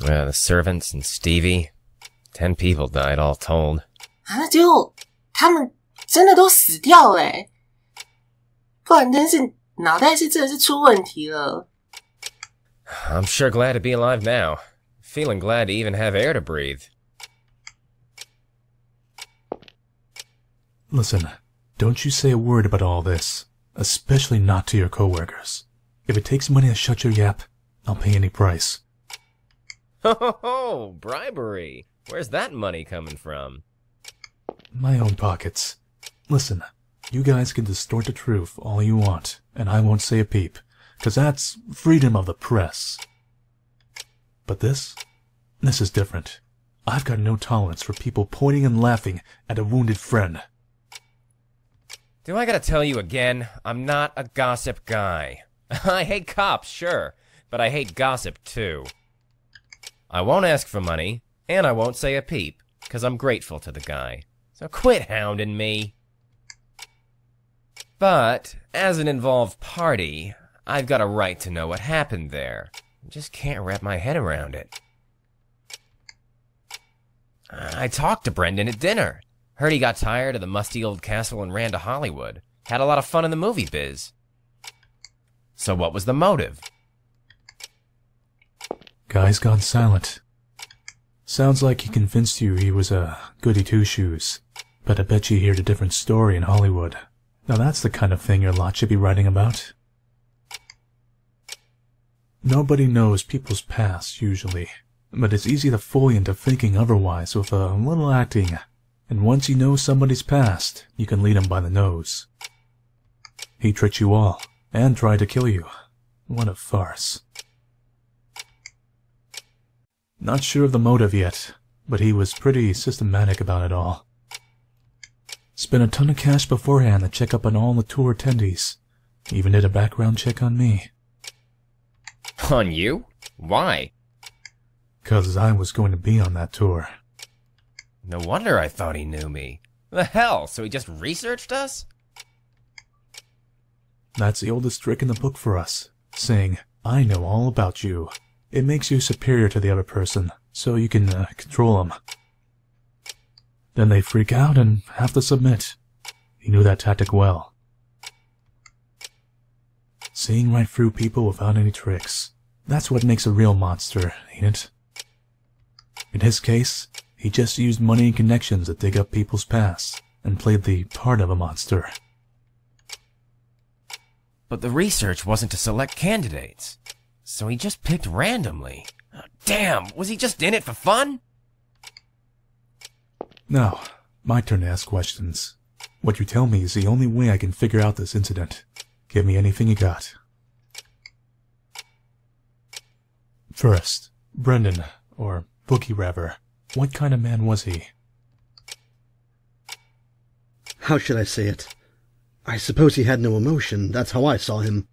The servants and Stevie. 10 people died all told. 啊，结果他们真的都死掉了欸，不然真是脑袋是真的是出问题了。I'm sure glad to be alive now. Feeling glad to even have air to breathe. Listen, don't you say a word about all this, especially not to your coworkers. If it takes money to shut your yap, I'll pay any price. Ho ho ho! Bribery! Where's that money coming from? My own pockets. Listen, you guys can distort the truth all you want, and I won't say a peep, 'cause that's freedom of the press. But this is different. I've got no tolerance for people pointing and laughing at a wounded friend. Do I gotta tell you again? I'm not a gossip guy. I hate cops, sure, but I hate gossip too. I won't ask for money, and I won't say a peep, 'cause I'm grateful to the guy. So quit hounding me. But, as an involved party, I've got a right to know what happened there. I just can't wrap my head around it. I talked to Brendan at dinner. Heard he got tired of the musty old castle and ran to Hollywood. Had a lot of fun in the movie biz. So what was the motive? Guy's gone silent. Sounds like he convinced you he was a goody-two-shoes. But I bet you heard a different story in Hollywood. Now that's the kind of thing your lot should be writing about. Nobody knows people's past, usually. But it's easy to fool you into thinking otherwise with a little acting. And once you know somebody's past, you can lead them by the nose. He tricked you all, and tried to kill you. What a farce. Not sure of the motive yet, but he was pretty systematic about it all. Spent a ton of cash beforehand to check up on all the tour attendees. Even did a background check on me. On you? Why? 'Cause I was going to be on that tour. No wonder I thought he knew me. The hell, so he just researched us? That's the oldest trick in the book for us, saying, I know all about you. It makes you superior to the other person, so you can control them. Then they freak out and have to submit. He knew that tactic well. Seeing right through people without any tricks. That's what makes a real monster, ain't it? In his case, he just used money and connections to dig up people's pasts, and played the part of a monster. But the research wasn't to select candidates. So he just picked randomly. Damn, was he just in it for fun? Now, my turn to ask questions. What you tell me is the only way I can figure out this incident. Give me anything you got. First, Brendan, or Boogie rather. What kind of man was he? How should I say it? I suppose he had no emotion. That's how I saw him.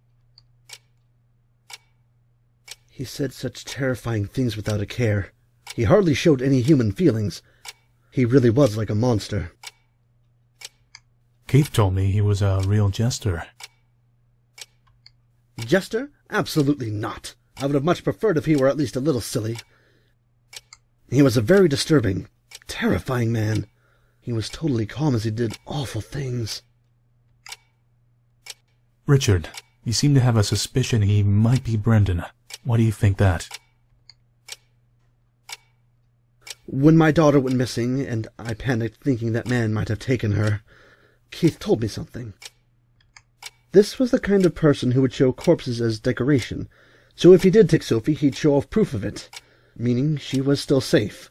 He said such terrifying things without a care. He hardly showed any human feelings. He really was like a monster. Keith told me he was a real jester. Jester? Absolutely not. I would have much preferred if he were at least a little silly. He was a very disturbing, terrifying man. He was totally calm as he did awful things. Richard, you seem to have a suspicion he might be Brendan. Why do you think that? When my daughter went missing, and I panicked thinking that man might have taken her, Keith told me something. This was the kind of person who would show corpses as decoration, so if he did take Sophie, he'd show off proof of it, meaning she was still safe.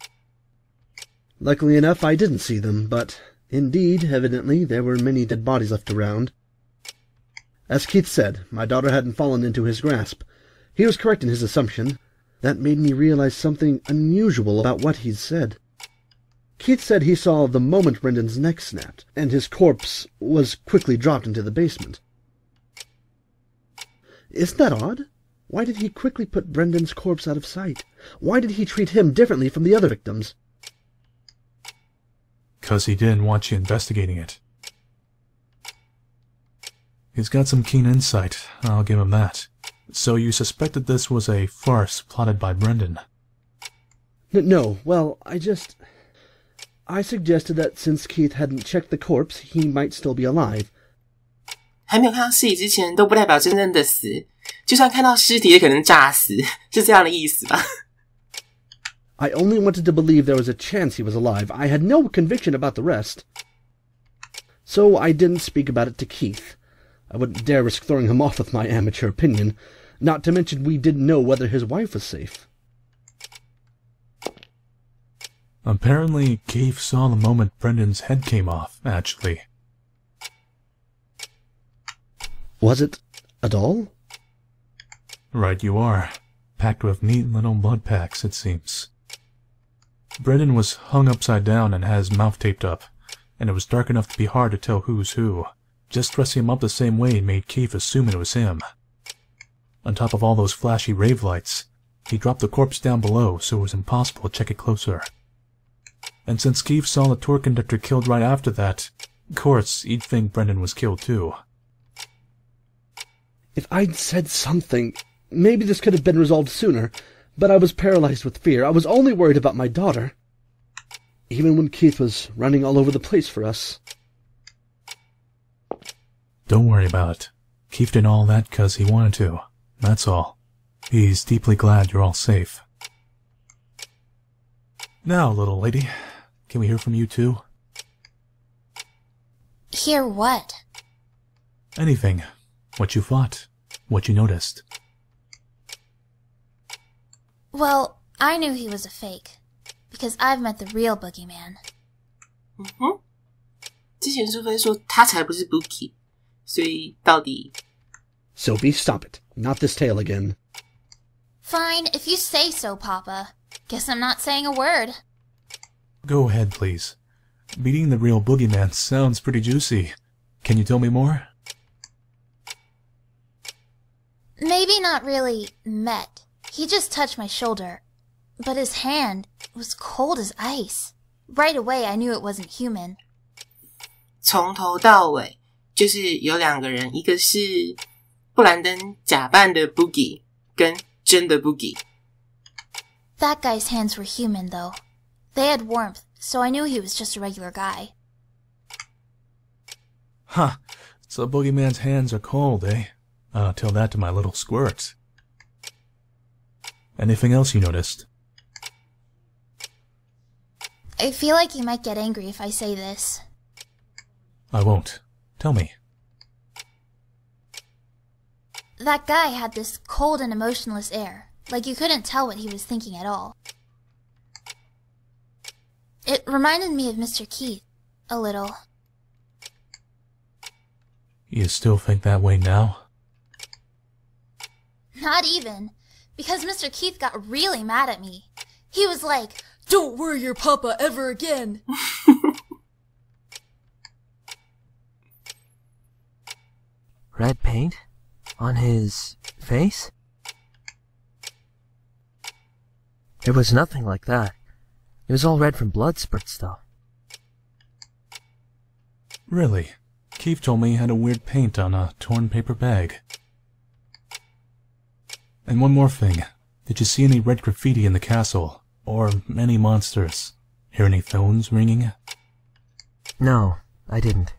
Luckily enough, I didn't see them, but indeed, evidently, there were many dead bodies left around. As Keith said, my daughter hadn't fallen into his grasp. He was correct in his assumption. That made me realize something unusual about what he'd said. Keith said he saw the moment Brendan's neck snapped, and his corpse was quickly dropped into the basement. Isn't that odd? Why did he quickly put Brendan's corpse out of sight? Why did he treat him differently from the other victims? 'Cause he didn't want you investigating it. He's got some keen insight, I'll give him that. So you suspected this was a farce plotted by Brendan? No, well, I suggested that since Keith hadn't checked the corpse, he might still be alive. 还没有看到尸体之前都不代表真正的死，就算看到尸体也可能炸死，是这样的意思吧？ I only wanted to believe there was a chance he was alive. I had no conviction about the rest. So I didn't speak about it to Keith. I wouldn't dare risk throwing him off with my amateur opinion, not to mention we didn't know whether his wife was safe. Apparently, Keith saw the moment Brendan's head came off, actually. Was it a doll? Right you are. Packed with neat little blood packs, it seems. Brendan was hung upside down and had his mouth taped up, and it was dark enough to be hard to tell who's who. Just dressing him up the same way made Keith assume it was him. On top of all those flashy rave lights, he dropped the corpse down below so it was impossible to check it closer. And since Keith saw the tour conductor killed right after that, of course, he'd think Brendan was killed too. If I'd said something, maybe this could have been resolved sooner, but I was paralyzed with fear. I was only worried about my daughter. Even when Keith was running all over the place for us. Don't worry about it. Keith did all that 'cause he wanted to. That's all. He's deeply glad you're all safe. Now, little lady, can we hear from you too? Hear what? Anything. What you thought. What you noticed. Well, I knew he was a fake, because I've met the real Boogie Man. 之前苏菲说他才不是 Boogie， 所以到底 Sophie, stop it. Not this tale again. Fine, if you say so, Papa. Guess I'm not saying a word. Go ahead, please. Meeting the real boogeyman sounds pretty juicy. Can you tell me more? Maybe not really met. He just touched my shoulder. But his hand was cold as ice. Right away I knew it wasn't human. 从头到尾就是有两个人，一个是布兰登假扮的 Boogie， 跟真的 Boogie。 That guy's hands were human, though. They had warmth, so I knew he was just a regular guy. Huh. So boogeyman's hands are cold, eh? I'll tell that to my little squirts. Anything else you noticed? I feel like you might get angry if I say this. I won't. Tell me. That guy had this cold and emotionless air, like you couldn't tell what he was thinking at all. It reminded me of Mr. Keith, a little. You still think that way now? Not even, because Mr. Keith got really mad at me. He was like, "Don't worry your papa ever again." Red paint? On his face? It was nothing like that. It was all red from blood spurts, though. Really? Keith told me he had a weird paint on a torn paper bag. And one more thing. Did you see any red graffiti in the castle? Or any monsters? Hear any phones ringing? No, I didn't.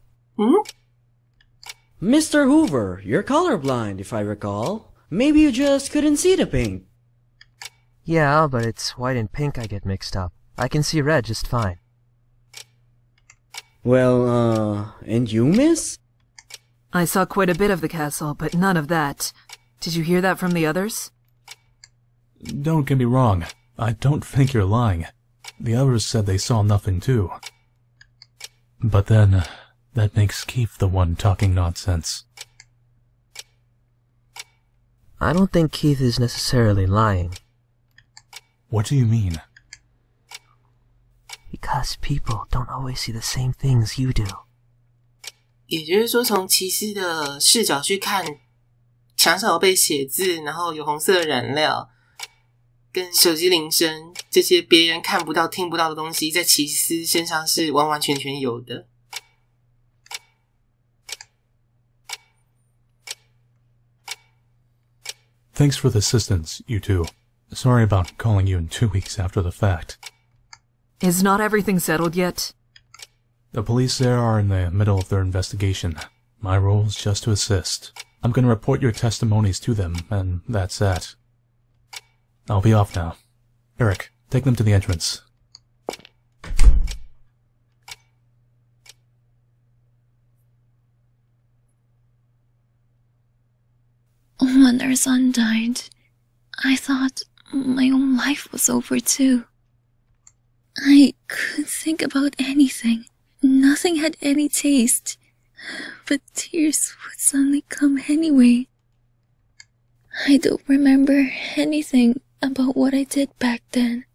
Mr. Hoover, you're colorblind, if I recall. Maybe you just couldn't see the paint. Yeah, but it's white and pink I get mixed up. I can see red just fine. Well, and you, miss? I saw quite a bit of the castle, but none of that. Did you hear that from the others? Don't get me wrong. I don't think you're lying. The others said they saw nothing too. But then, that makes Keith the one talking nonsense. I don't think Keith is necessarily lying. What do you mean? Because people don't always see the same things you do. 也就是说，从骑士的视角去看，墙上有被写字，然后有红色的染料，跟手机铃声这些别人看不到、听不到的东西，在骑士身上是完完全全有的。Thanks for the assistance, you two. Sorry about calling you in 2 weeks after the fact. Is not everything settled yet? The police there are in the middle of their investigation. My role is just to assist. I'm gonna report your testimonies to them, and that's that. I'll be off now. Eric, take them to the entrance. When our son died, I thought my own life was over too. I couldn't think about anything. Nothing had any taste. But tears would suddenly come anyway. I don't remember anything about what I did back then,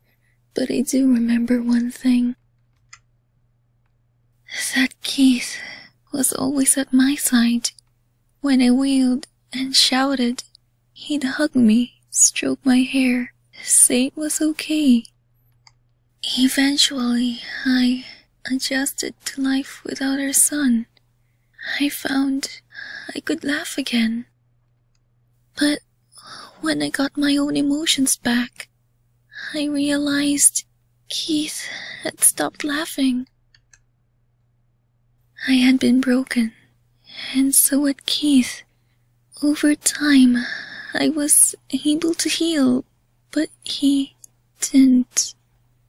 but I do remember one thing. That Keith was always at my side. When I wailed and shouted, he'd hug me, stroke my hair, say it was okay. Eventually, I adjusted to life without our son. I found I could laugh again. But when I got my own emotions back, I realized Keith had stopped laughing. I had been broken, and so had Keith. Over time, I was able to heal, but he didn't.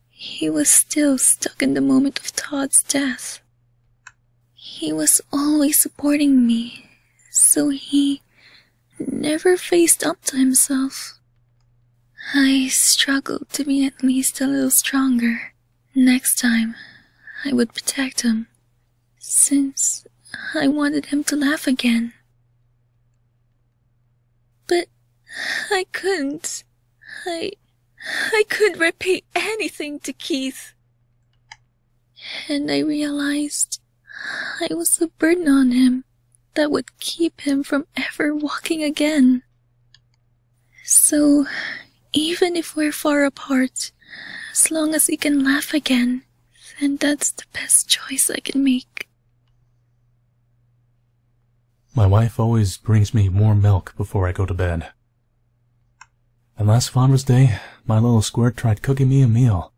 He was still stuck in the moment of Todd's death. He was always supporting me, so he never faced up to himself. I struggled to be at least a little stronger. Next time, I would protect him, since I wanted him to laugh again. But I couldn't. I couldn't repay anything to Keith. And I realized I was a burden on him that would keep him from ever walking again. So, even if we're far apart, as long as he can laugh again, then that's the best choice I can make. My wife always brings me warm milk before I go to bed. And last Father's Day, my little squirt tried cooking me a meal.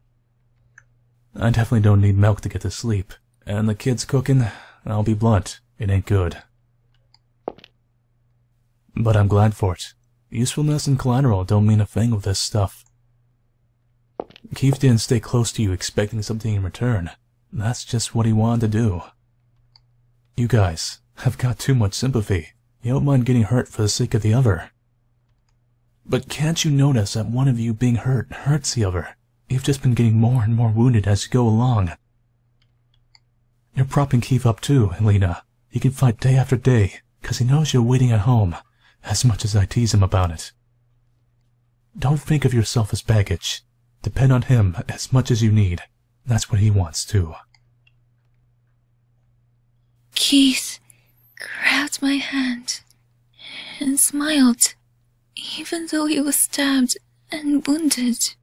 I definitely don't need milk to get to sleep, and the kids cooking, I'll be blunt, it ain't good. But I'm glad for it. Usefulness and collateral don't mean a thing with this stuff. Keith didn't stay close to you expecting something in return. That's just what he wanted to do. You guys have got too much sympathy. You don't mind getting hurt for the sake of the other. But can't you notice that one of you being hurt hurts the other? You've just been getting more and more wounded as you go along. You're propping Keith up too, Elena. He can fight day after day, 'cause he knows you're waiting at home, as much as I tease him about it. Don't think of yourself as baggage. Depend on him as much as you need. That's what he wants too. Keith grabbed my hand and smiled, even though he was stabbed and wounded.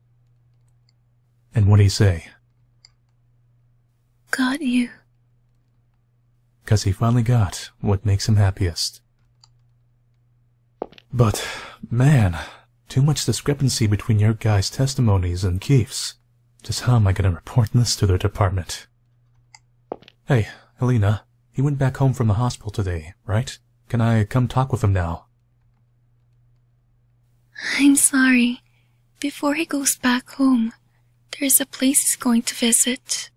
And what'd he say? Got you. 'Cause he finally got what makes him happiest. But, man, too much discrepancy between your guys' testimonies and Keith's. Just how am I gonna report this to their department? Hey, Helena, he went back home from the hospital today, right? Can I come talk with him now? I'm sorry. Before he goes back home, there's a place he's going to visit.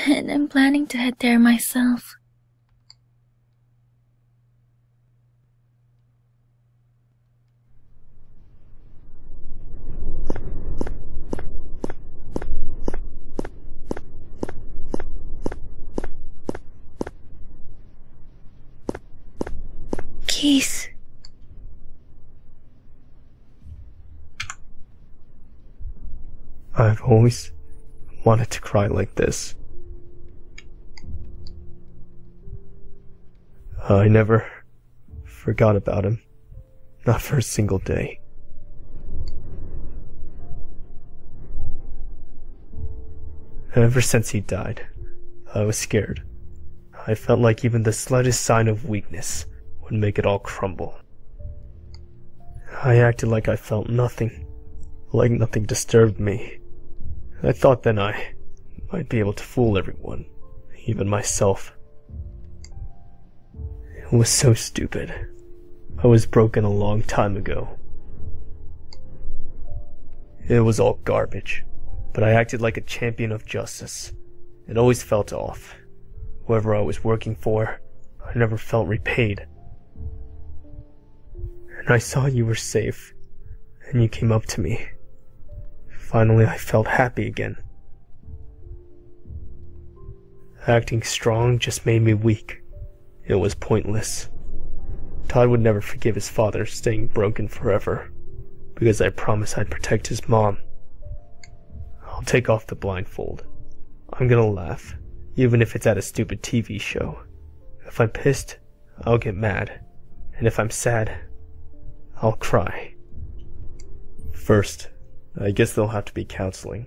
And I'm planning to head there myself. Keith. I've always wanted to cry like this. I never forgot about him. Not for a single day. Ever since he died, I was scared. I felt like even the slightest sign of weakness would make it all crumble. I acted like I felt nothing, like nothing disturbed me. I thought then I might be able to fool everyone, even myself. It was so stupid. I was broken a long time ago. It was all garbage, but I acted like a champion of justice. It always felt off. Whoever I was working for, I never felt repaid. And I saw you were safe, and you came up to me. Finally, I felt happy again. Acting strong just made me weak. It was pointless. Todd would never forgive his father staying broken forever, because I promised I'd protect his mom. I'll take off the blindfold. I'm gonna laugh, even if it's at a stupid TV show. If I'm pissed, I'll get mad. And if I'm sad, I'll cry. First, I guess there'll have to be counseling.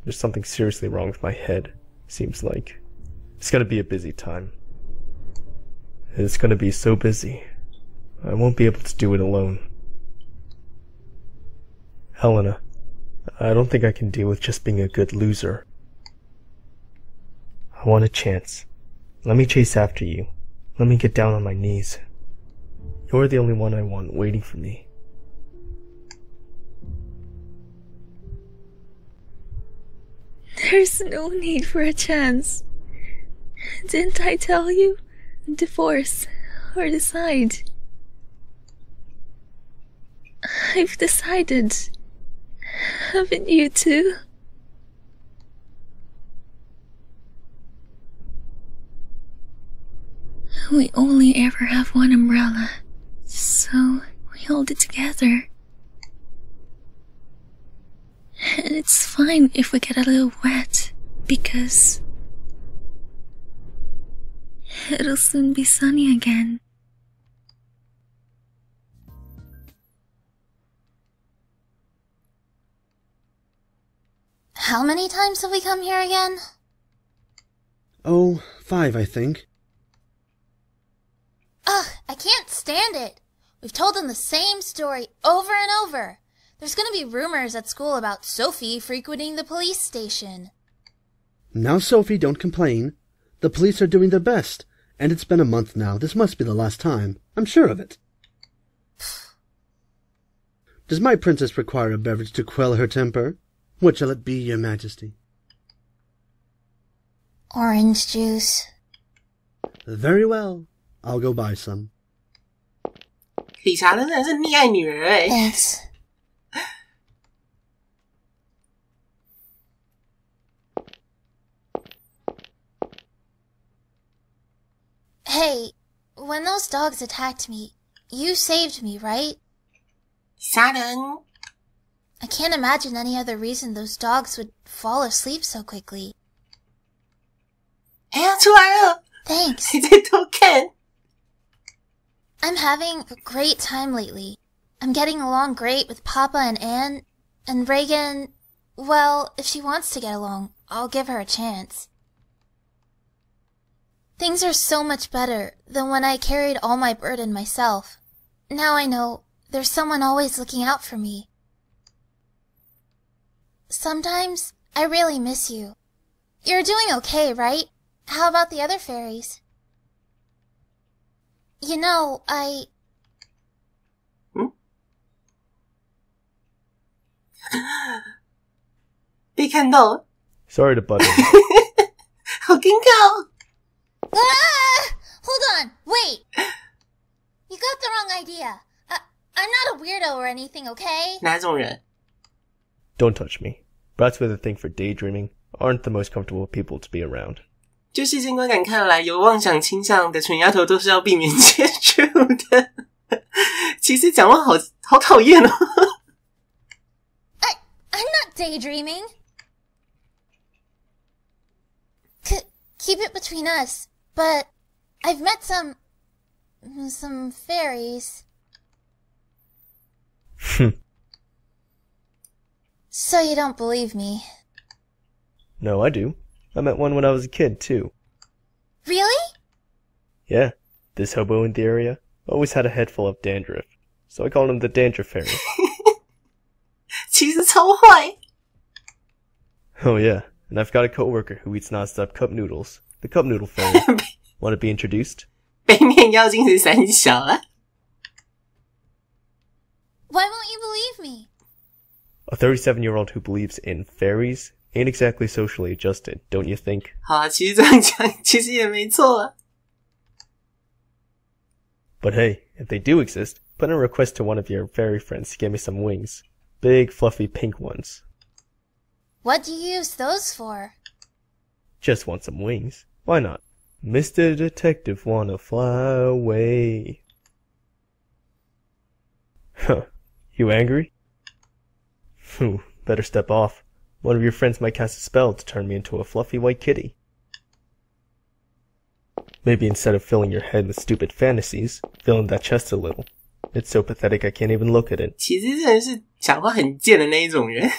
There's something seriously wrong with my head, seems like. It's gonna be a busy time. It's gonna be so busy, I won't be able to do it alone. Helena, I don't think I can deal with just being a good loser. I want a chance. Let me chase after you. Let me get down on my knees. You're the only one I want waiting for me. There's no need for a chance. Didn't I tell you? Divorce or decide. I've decided. Haven't you too? We only ever have one umbrella, so we hold it together. And it's fine if we get a little wet, because it'll soon be sunny again. How many times have we come here again? Oh, 5, I think. Ugh, I can't stand it. We've told them the same story over and over. There's gonna be rumors at school about Sophie frequenting the police station. Now, Sophie, don't complain. The police are doing their best, and it's been a month now. This must be the last time. I'm sure of it. Does my princess require a beverage to quell her temper? What shall it be, your majesty? Orange juice. Very well. I'll go buy some. 理查真的是溺爱女儿欸。 Thanks. Hey, when those dogs attacked me, you saved me, right? 杀人。 I can't imagine any other reason those dogs would fall asleep so quickly. 哎呀，出来了！ Thanks. 还在偷看。 I'm having a great time lately. I'm getting along great with Papa and Anne, and Reagan, well, if she wants to get along, I'll give her a chance. Things are so much better than when I carried all my burden myself. Now I know there's someone always looking out for me. Sometimes I really miss you. You're doing okay, right? How about the other fairies? You know, I... 被看到了。 Sorry to butt in. 好尴尬哦。 Ah! Hold on, wait! You got the wrong idea. I'm not a weirdo or anything, okay? 哪种人？ Don't touch me. Brats with a thing for daydreaming aren't the most comfortable people to be around. 就世间观感看来，有妄想倾向的蠢丫头都是要避免接触的。其实讲话好讨厌哦。I'm not daydreaming. Keep it between us, but I've met some fairies. So you don't believe me? No, I do. I met one when I was a kid, too. Really? Yeah, this hobo in the area always had a head full of dandruff. so I call him the Danger Fairy. 其实超坏。 Oh yeah, and I've got a coworker who eats non-stop cup noodles. The Cup Noodle Fairy. Want to be introduced? 北面妖精是三小啊。Why won't you believe me? A 37-year-old who believes in fairies ain't exactly socially adjusted, don't you think? 好啊，其实这样讲其实也没错啊。 But hey, if they do exist, put in a request to one of your fairy friends to get me some wings. Big, fluffy, pink ones. What do you use those for? Just want some wings. Why not? Mr. Detective wanna fly away. Huh. You angry? Phew, better step off. One of your friends might cast a spell to turn me into a fluffy white kitty. Maybe instead of filling your head with stupid fantasies, fill in that chest a little. It's so pathetic I can't even look at it. 其实这人是讲话很贱的那一种人。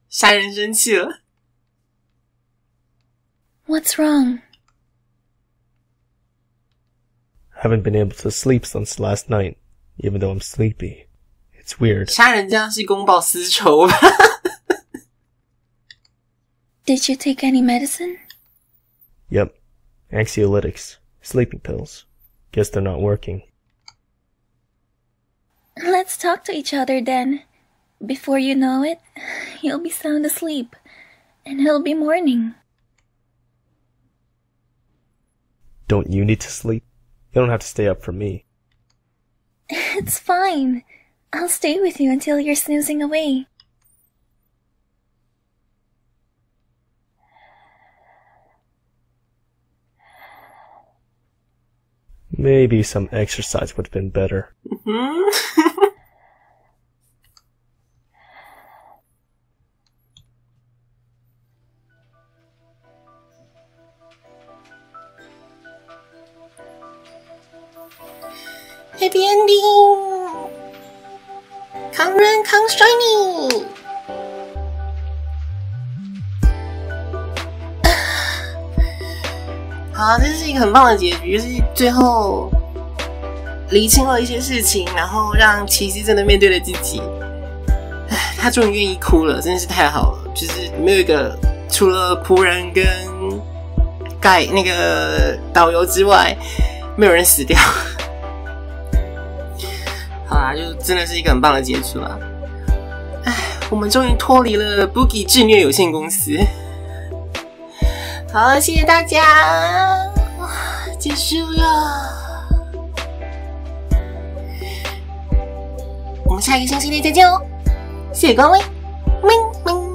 杀人生气了。 What's wrong? Haven't been able to sleep since last night, even though I'm sleepy. It's weird. 杀人家是公报私仇吧？ Did you take any medicine? Yep. Anxiolytics. Sleeping pills. Guess they're not working. Let's talk to each other then. Before you know it, you'll be sound asleep, and it'll be morning. Don't you need to sleep? You don't have to stay up for me. It's fine. I'll stay with you until you're snoozing away. Maybe some exercise would have been better. Mm-hmm. ，Happy ending， 康仁康帅你。好，这是一个很棒的结局，就是最后厘清了一些事情，然后让骑士真的面对了自己。唉，他终于愿意哭了，真的是太好了。就是没有一个除了仆人跟那个导游之外，没有人死掉。好啦，就真的是一个很棒的结束啦。唉，我们终于脱离了 Boogie 智虐有限公司。好，谢谢大家，结束了。我们下一个星期内再见哦，谢谢各位，明明。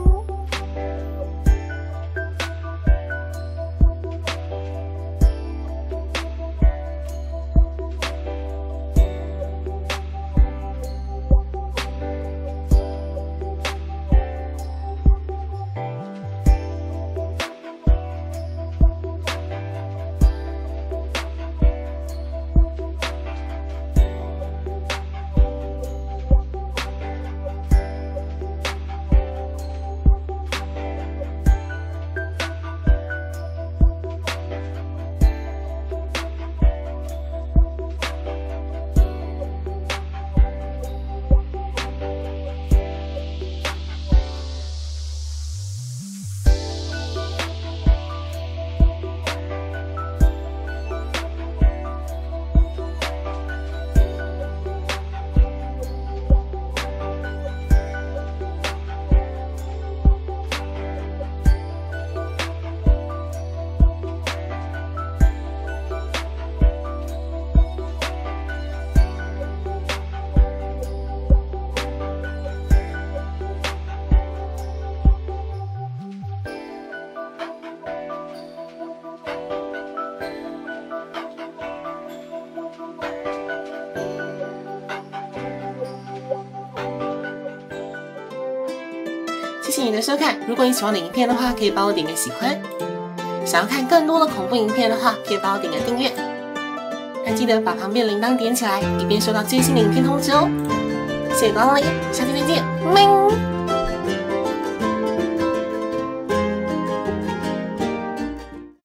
谢谢你的收看，如果你喜欢我的影片的话，可以帮我点个喜欢。想要看更多的恐怖影片的话，可以帮我点个订阅。还记得把旁边的铃铛点起来，以便收到最新的影片通知哦。谢谢光临，下期再见，拜。